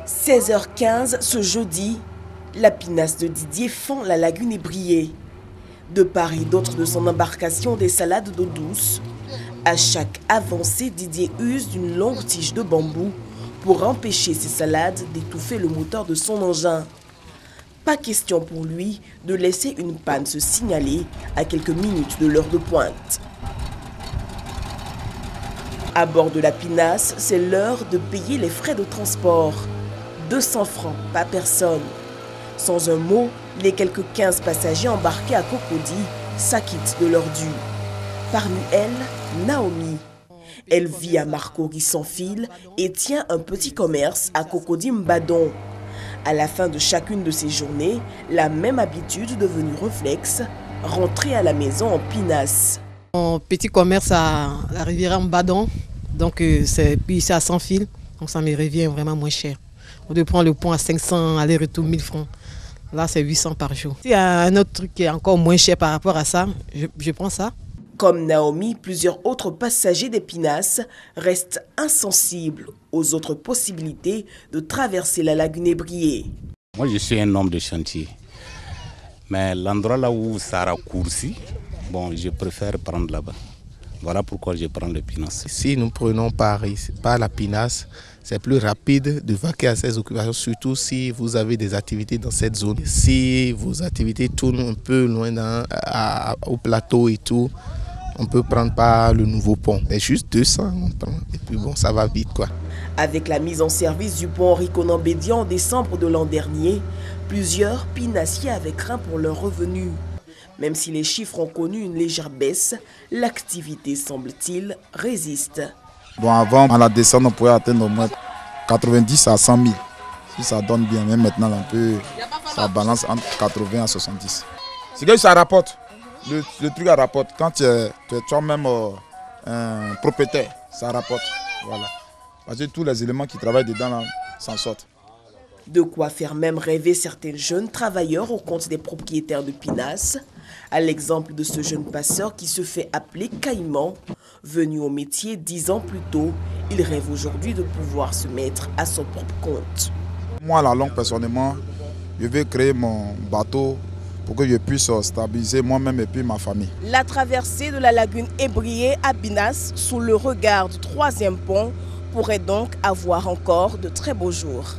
16h15 ce jeudi, la pinasse de Didier fend la lagune ébriée. De part et d'autre de son embarcation des salades d'eau douce, à chaque avancée, Didier use d'une longue tige de bambou pour empêcher ses salades d'étouffer le moteur de son engin. Pas question pour lui de laisser une panne se signaler à quelques minutes de l'heure de pointe. À bord de la pinasse, c'est l'heure de payer les frais de transport. 200 francs par personne. Sans un mot, les quelques 15 passagers embarqués à Cocody s'acquittent de leur dû. Parmi elles, Naomi. Elle vit à Marcory sans fil et tient un petit commerce à Cocody Mbadon. À la fin de chacune de ces journées, la même habitude devenue réflexe, rentrer à la maison en pinasse. Mon petit commerce à la rivière Mbadon, donc c'est à 100 fil, donc ça me revient vraiment moins cher. On doit prendre le pont à 500, aller-retour 1000 francs. Là, c'est 800 par jour. Il y a un autre truc qui est encore moins cher par rapport à ça, je prends ça. Comme Naomi, plusieurs autres passagers des pinasses restent insensibles aux autres possibilités de traverser la lagune ébriée. Moi, je suis un homme de chantier. Mais l'endroit là où ça raccourcit, bon, je préfère prendre là-bas. Voilà pourquoi je prends le pinasse. Si nous prenons par la pinasse, c'est plus rapide de vaquer à ces occupations, surtout si vous avez des activités dans cette zone. Si vos activités tournent un peu loin au plateau et tout, on peut prendre par le nouveau pont. C'est juste 200, on prend. Et puis bon, ça va vite quoi. Avec la mise en service du pont Henri Konan-Bédian en décembre de l'an dernier, plusieurs pinassiers avaient craint pour leurs revenus. Même si les chiffres ont connu une légère baisse, l'activité, semble-t-il, résiste. Bon, avant, à la descente, on pouvait atteindre au moins 90 à 100 000. Si ça donne bien, même maintenant, ça balance entre 80 à 70. C'est que ça rapporte. Le truc, ça rapporte. Quand tu es toi-même un propriétaire, ça rapporte. Voilà. Parce que tous les éléments qui travaillent dedans s'en sortent. De quoi faire même rêver certains jeunes travailleurs au compte des propriétaires de pinasses, à l'exemple de ce jeune passeur qui se fait appeler Caïman. Venu au métier 10 ans plus tôt, il rêve aujourd'hui de pouvoir se mettre à son propre compte. Moi, à la longue, personnellement, je vais créer mon bateau pour que je puisse stabiliser moi-même et puis ma famille. La traversée de la lagune ébriée à Pinasse, sous le regard du 3e pont, pourrait donc avoir encore de très beaux jours.